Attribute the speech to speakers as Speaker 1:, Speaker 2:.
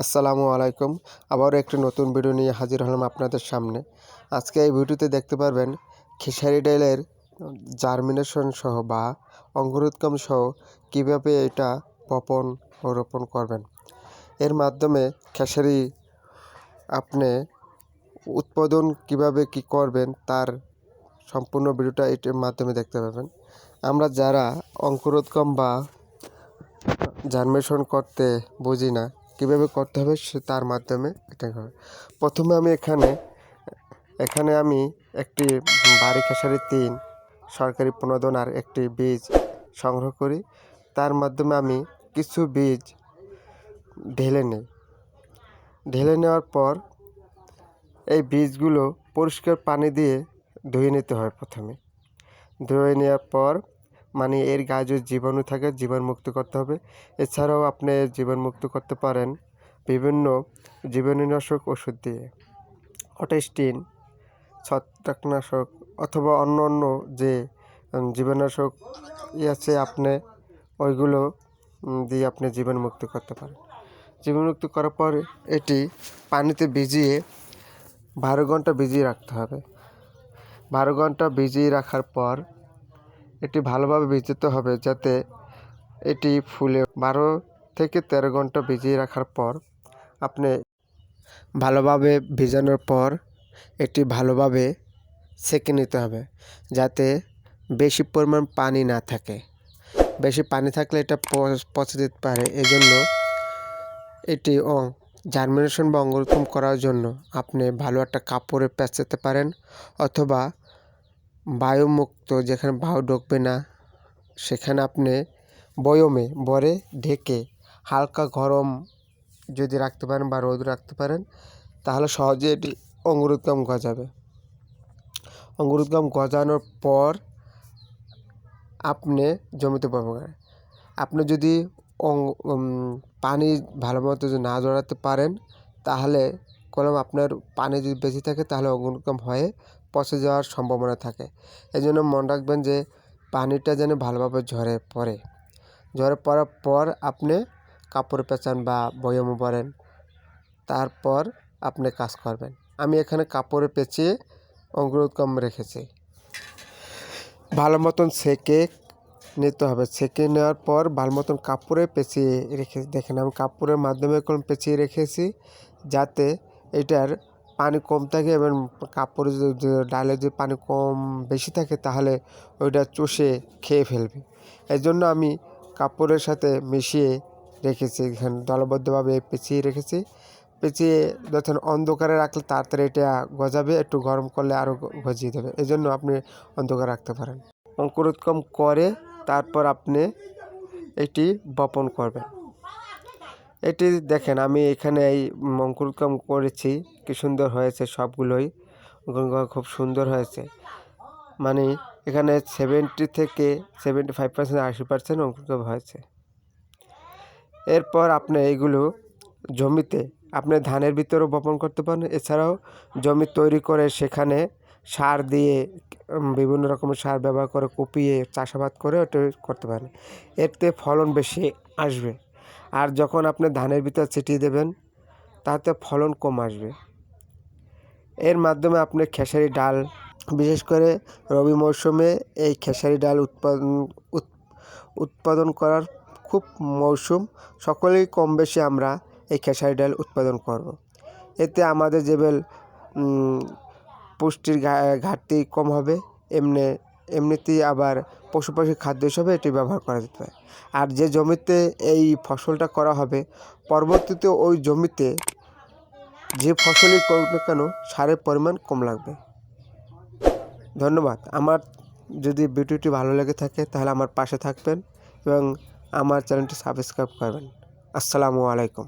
Speaker 1: আসসালামু আলাইকুম। আবারও একটি নতুন ভিডিও নিয়ে হাজির হলাম আপনাদের সামনে। আজকে এই ভিডিওতে দেখতে পারবেন খেসারি ডালের জার্মিনেশন সহ বা অঙ্কুরোদ্গম সহ কীভাবে এটা বপন ও রোপণ করবেন। এর মাধ্যমে খেসারি আপনি উৎপাদন কিভাবে কি করবেন তার সম্পূর্ণ ভিডিওটা এটার মাধ্যমে দেখতে পাবেন। আমরা যারা অঙ্কুরোদ্গম বা জার্মিনেশন করতে বুঝি না, কীভাবে করতে হবে তার মাধ্যমে এটা হবে। প্রথমে আমি এখানে আমি একটি বাড়ি খেসারি 3 সরকারি প্রণোদনার একটি বীজ সংগ্রহ করি। তার মাধ্যমে আমি কিছু বীজ ঢেলে নিই। ঢেলে নেওয়ার পর এই বীজগুলো পরিষ্কার পানি দিয়ে ধুয়ে নিতে হয়। প্রথমে ধুয়ে নেওয়ার পর এর গায়ে যদি জীবাণু থাকে জীবাণুমুক্ত করতে হবে। এছাড়াও আপনি জীবাণুমুক্ত করতে পারেন বিভিন্ন জীবাণুনাশক ওষুধ দিয়ে, অটেস্টিন, ছত্রাকনাশক অথবা অন্য যে জীবাণুনাশক আছে আপনি ওইগুলো দিয়ে আপনি জীবাণুমুক্ত করতে পারেন। জীবাণুমুক্ত করার পর এটি পানিতে ভিজিয়ে 12 ঘন্টা ভিজিয়ে রাখতে হবে। 12 ঘন্টা ভিজিয়ে রাখার পর এটি ভালোভাবে ভিজাতে হবে যাতে এটি ফুলে। 12 থেকে 13 ঘন্টা ভিজিয়ে রাখার পর আপনি ভালোভাবে ভিজানোর পর এটি ভালোভাবে সেঁকে নিতে হবে যাতে বেশি পরিমাণ পানি না থাকে। বেশি পানি থাকলে এটা পচে যেতে পারে। এজন্য এটি জার্মিনেশন বা অঙ্কুরোদ্গম করার জন্য আপনি ভালো একটা কাপড়ে পেঁচাতে পারেন অথবা বায়ুমুক্ত যেখানে বায়ু ঢুকবে না সেখানে আপনি বয়মে ভরে ঢেকে হালকা গরম যদি রাখতে পারেন বা রোদ রাখতে পারেন তাহলে সহজে এটি অঙ্কুরোদ্গম গজাবে। অঙ্কুরোদ্গম গজানোর পর আপনি জমিতে বপন করেন। আপনি যদি পানি ভালো মতো যদি না জড়াতে পারেন তাহলে কলম আপনার পানি যদি বেশি থাকে তাহলে অঙ্কুরোদ্গম হয়ে পচে যাওয়ার সম্ভাবনা থাকে। এই জন্য মনে রাখবেন যে পানিটা যেন ভালোভাবে ঝরে পড়ার পর আপনি কাপড়ে পেঁচান বা বয়মে ভরেন, তারপর আপনি কাজ করবেন। আমি এখানে কাপড়ে পেঁচিয়ে অঙ্কুরোদ্গম রেখেছি। ভালো মতন সেঁকে নিতে হবে। সেঁকে নেওয়ার পর ভালো মতন কাপড়ে পেঁচিয়ে রেখে দেখেন আমি কাপড়ের মাধ্যমে পেঁচিয়ে রেখেছি যাতে এটার পানি কম থাকে এবং কাপড়ে ডালে যদি পানি বেশি থাকে তাহলে ওইটা চুষে খেয়ে ফেলবে। এই জন্য আমি কাপড়ের সাথে মিশিয়ে রেখেছি, এখানে দলবদ্ধভাবে পেঁচিয়ে রেখেছি। পেঁচিয়ে যখন অন্ধকারে রাখলে তাড়াতাড়ি এটা গজাবে, একটু গরম করলে আরও গজিয়ে দেবে। এই জন্য আপনি অন্ধকারে রাখতে পারেন। অঙ্কুরোদ্গম করে তারপর আপনি এটি বপন করবেন। এটি দেখেন আমি এখানে এই অঙ্কুরোদ্গম করেছি, কি সুন্দর হয়েছে। সবগুলোই খুব সুন্দর হয়েছে। এখানে 70 থেকে 75% 80% অঙ্কুরোদ্গম হয়েছে। এরপর আপনি এইগুলো জমিতে আপনি ধানের ভিতরেও বপন করতে পারেন। এছাড়াও জমি তৈরি করে সেখানে সার দিয়ে বিভিন্ন রকমের সার ব্যবহার করে কুপিয়ে চাষাবাদ করে ওটা করতে পারেন। এতে ফলন বেশি আসবে। আর যখন আপনি ধানের ভিতর ছিটিয়ে দেবেন তাতে ফলন কম আসবে। এর মাধ্যমে আপনি খেসারি ডাল, বিশেষ করে রবি মৌসুমে এই খেসারি ডাল উৎপাদন করার খুব মৌসুম। সকলেই কম বেশি আমরা এই খেসারি ডাল উৎপাদন করব। এতে আমাদের যেবেল পুষ্টির ঘাটতি কম হবে, এমনিতেই আবার পশু পাখির খাদ্য হিসাবে এটি ব্যবহার করা যেতে পারে। আর যে জমিতে এই ফসলটা করা হবে পরবর্তীতে ওই জমিতে যে ফসলই করুক না কেন সারের পরিমাণ কম লাগবে। ধন্যবাদ। আমার যদি ভিডিওটি ভালো লেগে থাকে তাহলে আমার পাশে থাকবেন এবং আমার চ্যানেলটি সাবস্ক্রাইব করবেন। আসসালামু আলাইকুম।